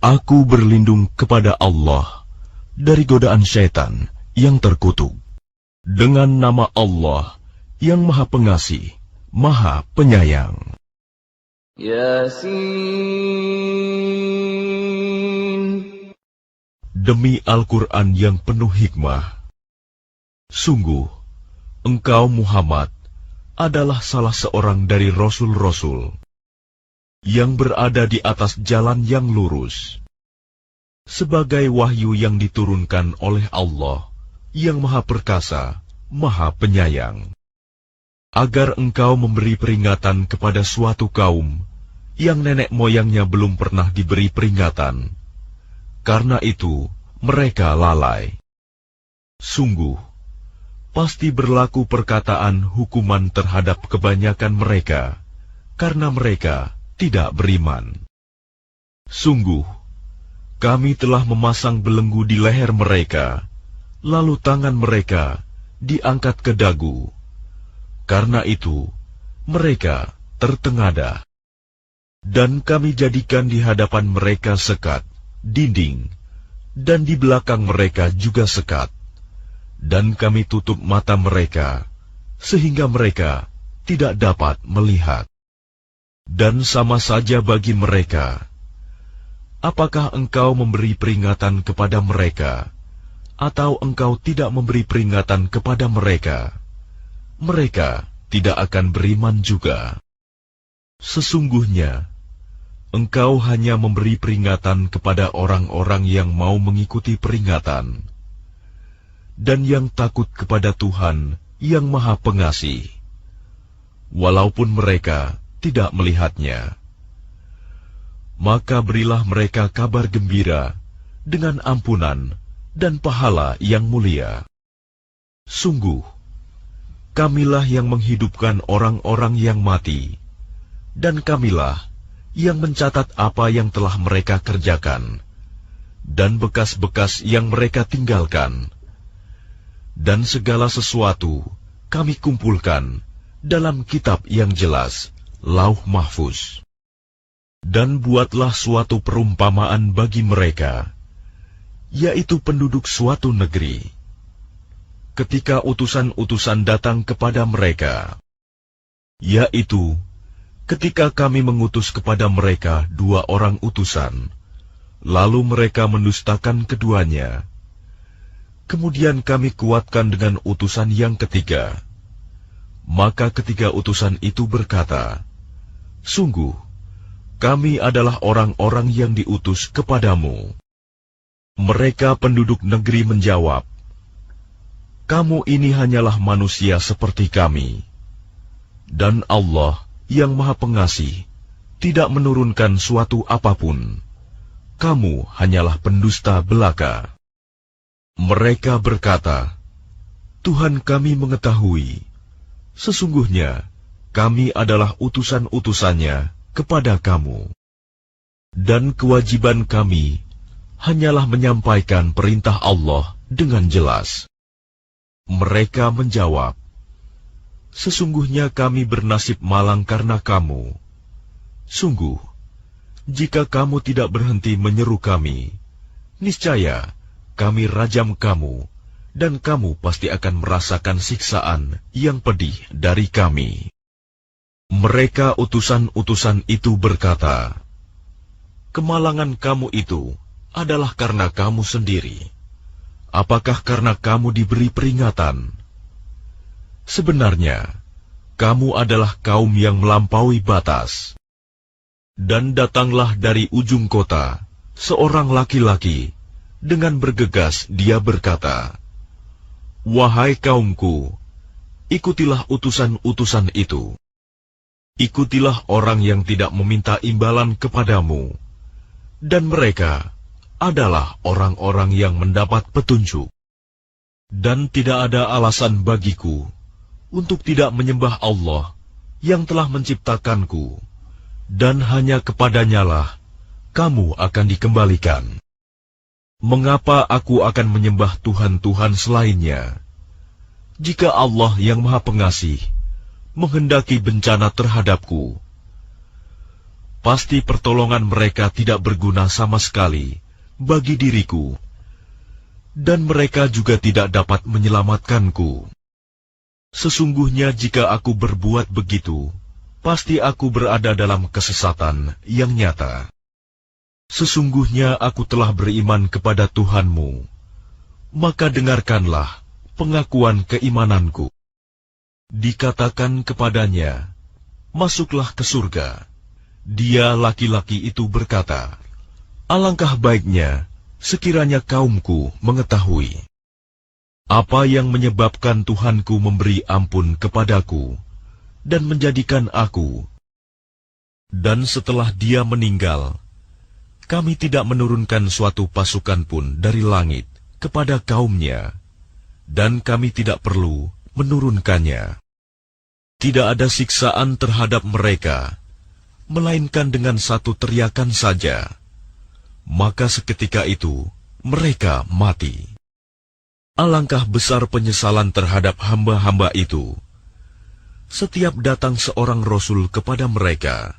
Aku berlindung kepada Allah dari godaan syaitan yang terkutuk. Dengan nama Allah yang Maha Pengasih, Maha Penyayang. Yasin. Demi Al-Quran yang penuh hikmah, sungguh, engkau Muhammad adalah salah seorang dari Rasul-Rasul yang berada di atas jalan yang lurus, sebagai wahyu yang diturunkan oleh Allah yang Maha Perkasa, Maha Penyayang, agar engkau memberi peringatan kepada suatu kaum yang nenek moyangnya belum pernah diberi peringatan. Karena itu, mereka lalai. Sungguh, pasti berlaku perkataan hukuman terhadap kebanyakan mereka, karena mereka tidak beriman. Sungguh, kami telah memasang belenggu di leher mereka, lalu tangan mereka diangkat ke dagu. Karena itu, mereka tertengadah. Dan kami jadikan di hadapan mereka sekat, dinding, dan di belakang mereka juga sekat. Dan kami tutup mata mereka, sehingga mereka tidak dapat melihat. Dan sama saja bagi mereka, apakah engkau memberi peringatan kepada mereka, atau engkau tidak memberi peringatan kepada mereka? Mereka tidak akan beriman juga. Sesungguhnya, engkau hanya memberi peringatan kepada orang-orang yang mau mengikuti peringatan, dan yang takut kepada Tuhan yang Maha Pengasih, walaupun mereka tidak melihatnya. Maka berilah mereka kabar gembira dengan ampunan dan pahala yang mulia. Sungguh, kamilah yang menghidupkan orang-orang yang mati, dan kamilah yang mencatat apa yang telah mereka kerjakan, dan bekas-bekas yang mereka tinggalkan. Dan segala sesuatu kami kumpulkan dalam kitab yang jelas, Lauh Mahfuz. Dan buatlah suatu perumpamaan bagi mereka, yaitu penduduk suatu negeri, ketika utusan-utusan datang kepada mereka, yaitu ketika kami mengutus kepada mereka 2 orang utusan, lalu mereka mendustakan keduanya. Kemudian kami kuatkan dengan utusan yang ketiga. Maka ketiga utusan itu berkata, sungguh, kami adalah orang-orang yang diutus kepadamu. Mereka penduduk negeri menjawab, kamu ini hanyalah manusia seperti kami. Dan Allah yang Maha Pengasih tidak menurunkan suatu apapun. Kamu hanyalah pendusta belaka. Mereka berkata, Tuhan kami mengetahui, sesungguhnya kami adalah utusan-utusannya kepada kamu. Dan kewajiban kami hanyalah menyampaikan perintah Allah dengan jelas. Mereka menjawab, sesungguhnya kami bernasib malang karena kamu. Sungguh, jika kamu tidak berhenti menyeru kami, niscaya kami rajam kamu, dan kamu pasti akan merasakan siksaan yang pedih dari kami. Mereka utusan-utusan itu berkata, kemalangan kamu itu adalah karena kamu sendiri. Apakah karena kamu diberi peringatan? Sebenarnya, kamu adalah kaum yang melampaui batas. Dan datanglah dari ujung kota seorang laki-laki, dengan bergegas dia berkata, wahai kaumku, ikutilah utusan-utusan itu. Ikutilah orang yang tidak meminta imbalan kepadamu, dan mereka adalah orang-orang yang mendapat petunjuk. Dan tidak ada alasan bagiku untuk tidak menyembah Allah yang telah menciptakanku, dan hanya kepadanyalah kamu akan dikembalikan. Mengapa aku akan menyembah Tuhan-Tuhan selainnya? Jika Allah yang Maha Pengasih menghendaki bencana terhadapku, pasti pertolongan mereka tidak berguna sama sekali bagi diriku, dan mereka juga tidak dapat menyelamatkanku. Sesungguhnya jika aku berbuat begitu, pasti aku berada dalam kesesatan yang nyata. Sesungguhnya aku telah beriman kepada Tuhanmu, maka dengarkanlah pengakuan keimananku. Dikatakan kepadanya, masuklah ke surga. Dia laki-laki itu berkata, alangkah baiknya sekiranya kaumku mengetahui apa yang menyebabkan Tuhanku memberi ampun kepadaku dan menjadikan aku. Dan setelah dia meninggal, kami tidak menurunkan suatu pasukan pun dari langit kepada kaumnya, dan kami tidak perlu menurunkannya. Tidak ada siksaan terhadap mereka, melainkan dengan satu teriakan saja. Maka seketika itu mereka mati. Alangkah besar penyesalan terhadap hamba-hamba itu. Setiap datang seorang rasul kepada mereka,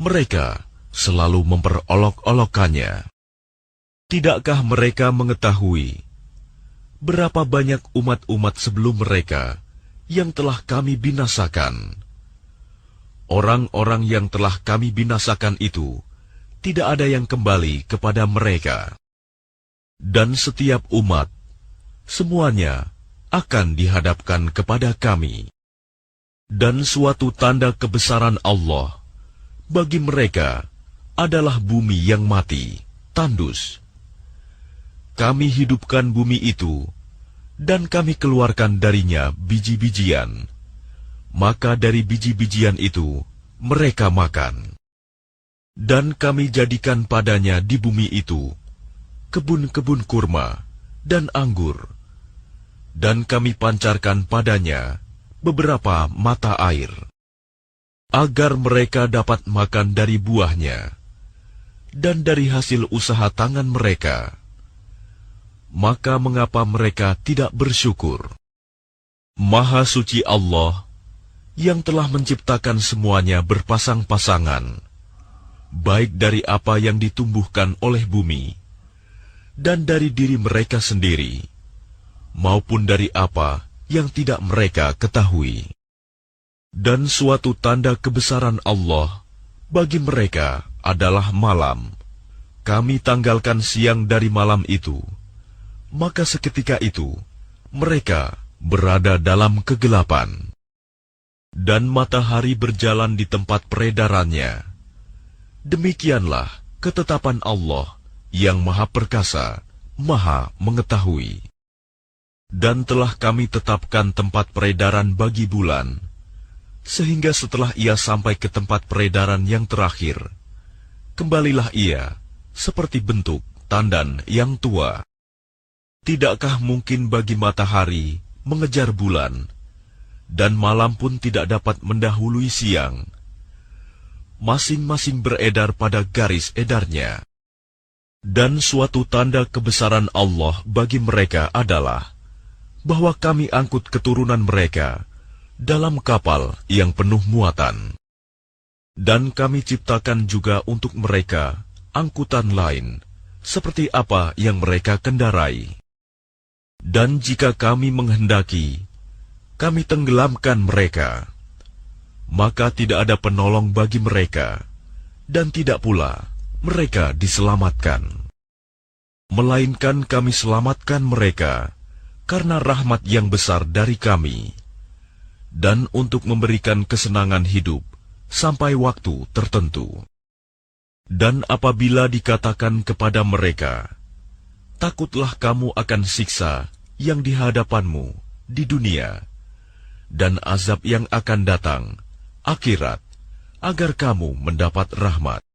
mereka selalu memperolok-olokkannya. Tidakkah mereka mengetahui berapa banyak umat-umat sebelum mereka yang telah kami binasakan? Orang-orang yang telah kami binasakan itu tidak ada yang kembali kepada mereka. Dan setiap umat, semuanya akan dihadapkan kepada kami. Dan suatu tanda kebesaran Allah bagi mereka adalah bumi yang mati, tandus. Kami hidupkan bumi itu, dan kami keluarkan darinya biji-bijian. Maka dari biji-bijian itu mereka makan. Dan kami jadikan padanya di bumi itu kebun-kebun kurma dan anggur. Dan kami pancarkan padanya beberapa mata air, agar mereka dapat makan dari buahnya dan dari hasil usaha tangan mereka. Maka mengapa mereka tidak bersyukur? Maha suci Allah yang telah menciptakan semuanya berpasang-pasangan, baik dari apa yang ditumbuhkan oleh bumi, dan dari diri mereka sendiri, maupun dari apa yang tidak mereka ketahui. Dan suatu tanda kebesaran Allah bagi mereka adalah malam. Kami tanggalkan siang dari malam itu, maka seketika itu mereka berada dalam kegelapan. Dan matahari berjalan di tempat peredarannya. Demikianlah ketetapan Allah yang Maha Perkasa, Maha Mengetahui. Dan telah kami tetapkan tempat peredaran bagi bulan, sehingga setelah ia sampai ke tempat peredaran yang terakhir, kembalilah ia seperti bentuk tandan yang tua. Tidakkah mungkin bagi matahari mengejar bulan, dan malam pun tidak dapat mendahului siang? Masing-masing beredar pada garis edarnya. Dan suatu tanda kebesaran Allah bagi mereka adalah bahwa kami angkut keturunan mereka dalam kapal yang penuh muatan. Dan kami ciptakan juga untuk mereka angkutan lain, seperti apa yang mereka kendarai. Dan jika kami menghendaki, kami tenggelamkan mereka, maka tidak ada penolong bagi mereka, dan tidak pula mereka diselamatkan. Melainkan kami selamatkan mereka karena rahmat yang besar dari kami, dan untuk memberikan kesenangan hidup sampai waktu tertentu. Dan apabila dikatakan kepada mereka, takutlah kamu akan siksa yang di hadapanmu di dunia, dan azab yang akan datang, akhirat, agar kamu mendapat rahmat.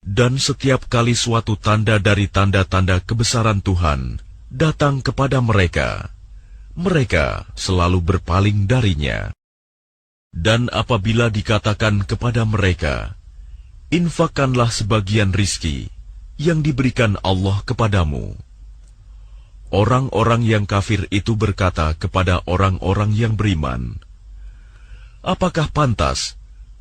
Dan setiap kali suatu tanda dari tanda-tanda kebesaran Tuhan datang kepada mereka, mereka selalu berpaling darinya. Dan apabila dikatakan kepada mereka, infakkanlah sebagian rizki yang diberikan Allah kepadamu, orang-orang yang kafir itu berkata kepada orang-orang yang beriman, apakah pantas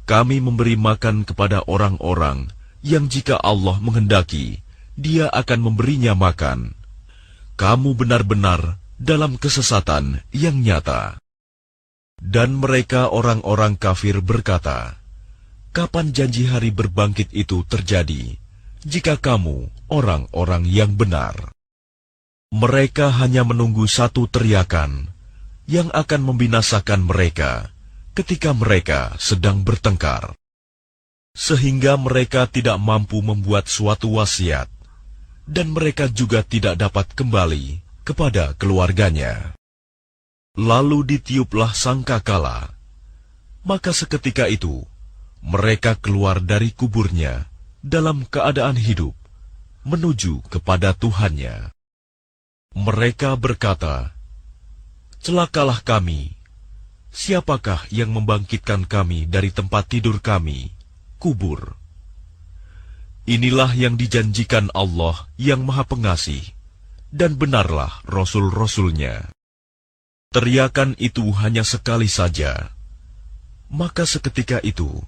kami memberi makan kepada orang-orang yang jika Allah menghendaki, Dia akan memberinya makan. Kamu benar-benar dalam kesesatan yang nyata. Dan mereka orang-orang kafir berkata, kapan janji hari berbangkit itu terjadi, jika kamu orang-orang yang benar? Mereka hanya menunggu satu teriakan yang akan membinasakan mereka ketika mereka sedang bertengkar, sehingga mereka tidak mampu membuat suatu wasiat, dan mereka juga tidak dapat kembali kepada keluarganya. Lalu ditiuplah sangkakala, maka seketika itu mereka keluar dari kuburnya dalam keadaan hidup, menuju kepada Tuhannya. Mereka berkata, celakalah kami, siapakah yang membangkitkan kami dari tempat tidur kami, kubur? Inilah yang dijanjikan Allah yang Maha Pengasih, dan benarlah Rasul-Rasulnya. Teriakan itu hanya sekali saja. Maka seketika itu,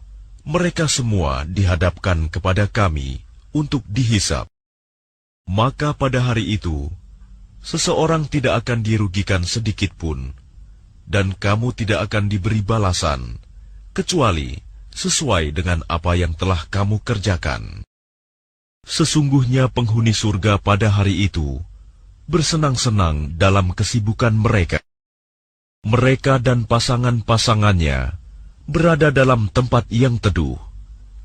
mereka semua dihadapkan kepada kami untuk dihisap. Maka pada hari itu, seseorang tidak akan dirugikan sedikit pun, dan kamu tidak akan diberi balasan, kecuali sesuai dengan apa yang telah kamu kerjakan. Sesungguhnya penghuni surga pada hari itu bersenang-senang dalam kesibukan mereka. Mereka dan pasangan-pasangannya berada dalam tempat yang teduh,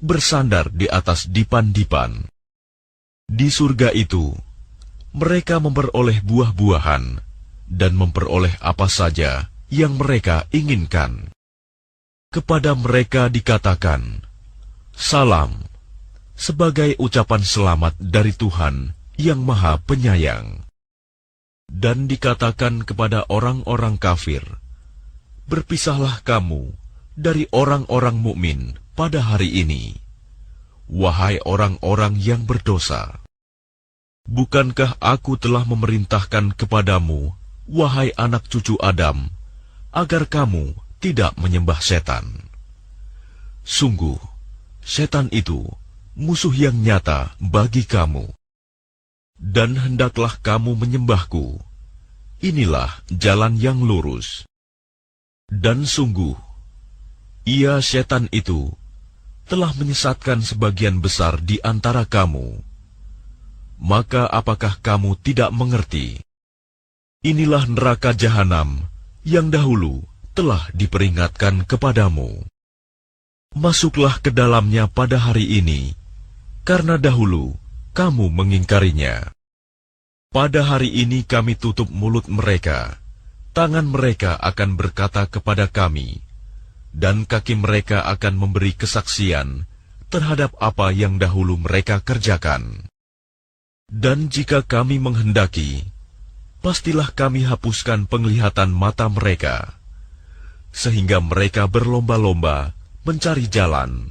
bersandar di atas dipan-dipan. Di surga itu, mereka memperoleh buah-buahan dan memperoleh apa saja yang mereka inginkan. Kepada mereka dikatakan, salam, sebagai ucapan selamat dari Tuhan yang Maha Penyayang. Dan dikatakan kepada orang-orang kafir, berpisahlah kamu dari orang-orang mukmin pada hari ini, wahai orang-orang yang berdosa. Bukankah aku telah memerintahkan kepadamu, wahai anak cucu Adam, agar kamu tidak menyembah setan? Sungguh, setan itu musuh yang nyata bagi kamu. Dan hendaklah kamu menyembahku. Inilah jalan yang lurus. Dan sungguh, ia setan itu telah menyesatkan sebagian besar di antara kamu. Maka apakah kamu tidak mengerti? Inilah neraka jahanam yang dahulu telah diperingatkan kepadamu. Masuklah ke dalamnya pada hari ini, karena dahulu kamu mengingkarinya. Pada hari ini kami tutup mulut mereka, tangan mereka akan berkata kepada kami, dan kaki mereka akan memberi kesaksian terhadap apa yang dahulu mereka kerjakan. Dan jika kami menghendaki, pastilah kami hapuskan penglihatan mata mereka, sehingga mereka berlomba-lomba mencari jalan.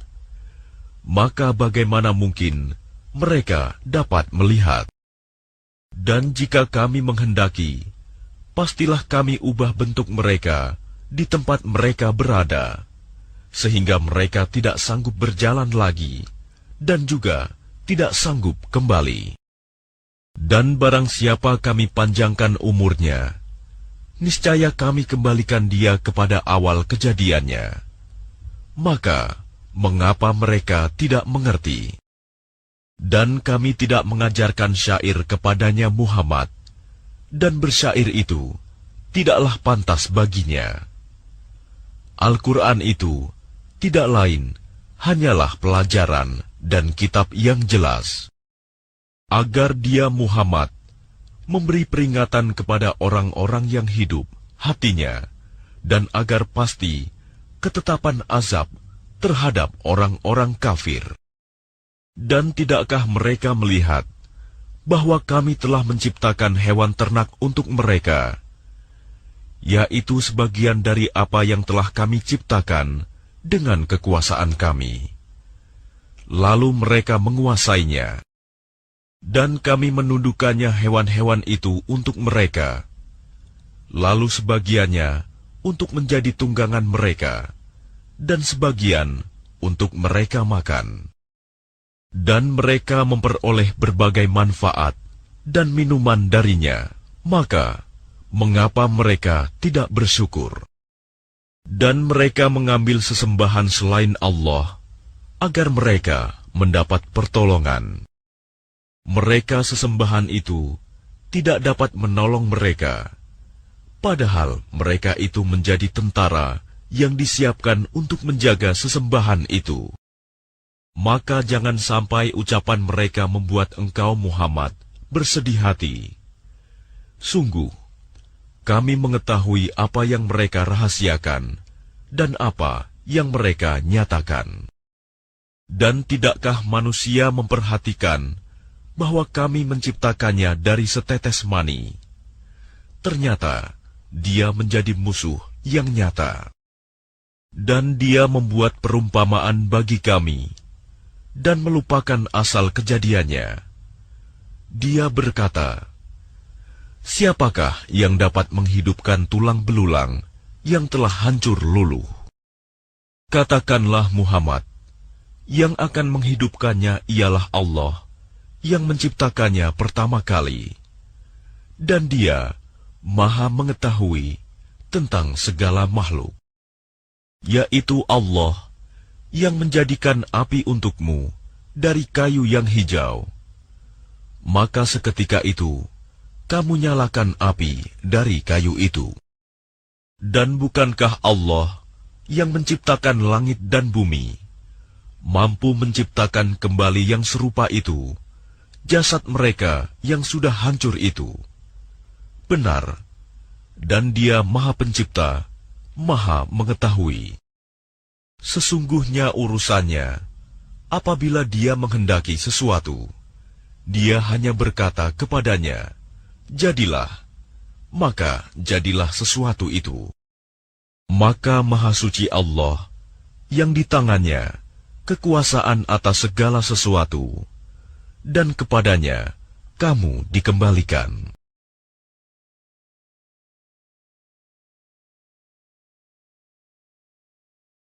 Maka bagaimana mungkin mereka dapat melihat? Dan jika kami menghendaki, pastilah kami ubah bentuk mereka di tempat mereka berada, sehingga mereka tidak sanggup berjalan lagi, dan juga tidak sanggup kembali. Dan barang siapa kami panjangkan umurnya, niscaya kami kembalikan dia kepada awal kejadiannya. Maka, mengapa mereka tidak mengerti? Dan kami tidak mengajarkan syair kepadanya Muhammad, dan bersyair itu tidaklah pantas baginya. Al-Quran itu tidak lain hanyalah pelajaran dan kitab yang jelas, agar dia Muhammad memberi peringatan kepada orang-orang yang hidup hatinya, dan agar pasti ketetapan azab terhadap orang-orang kafir. Dan tidakkah mereka melihat bahwa kami telah menciptakan hewan ternak untuk mereka, yaitu sebagian dari apa yang telah kami ciptakan dengan kekuasaan kami. Lalu mereka menguasainya. Dan kami menundukkannya hewan-hewan itu untuk mereka, lalu sebagiannya untuk menjadi tunggangan mereka, dan sebagian untuk mereka makan. Dan mereka memperoleh berbagai manfaat dan minuman darinya, maka mengapa mereka tidak bersyukur? Dan mereka mengambil sesembahan selain Allah, agar mereka mendapat pertolongan. Mereka sesembahan itu tidak dapat menolong mereka, padahal mereka itu menjadi tentara yang disiapkan untuk menjaga sesembahan itu. Maka jangan sampai ucapan mereka membuat engkau Muhammad bersedih hati. Sungguh, kami mengetahui apa yang mereka rahasiakan dan apa yang mereka nyatakan. Dan tidakkah manusia memperhatikan bahwa kami menciptakannya dari setetes mani? Ternyata dia menjadi musuh yang nyata. Dan dia membuat perumpamaan bagi kami dan melupakan asal kejadiannya. Dia berkata, siapakah yang dapat menghidupkan tulang belulang yang telah hancur luluh? Katakanlah Muhammad, yang akan menghidupkannya ialah Allah yang menciptakannya pertama kali. Dan dia Maha mengetahui tentang segala makhluk, yaitu Allah yang menjadikan api untukmu dari kayu yang hijau. Maka seketika itu, kamu nyalakan api dari kayu itu. Dan bukankah Allah yang menciptakan langit dan bumi, mampu menciptakan kembali yang serupa itu, jasad mereka yang sudah hancur itu? Benar, dan Dia Maha Pencipta, Maha Mengetahui. Sesungguhnya urusannya, apabila Dia menghendaki sesuatu, Dia hanya berkata kepadanya, jadilah, maka jadilah sesuatu itu. Maka Maha Suci Allah, yang di tangannya kekuasaan atas segala sesuatu, dan kepadanya kamu dikembalikan.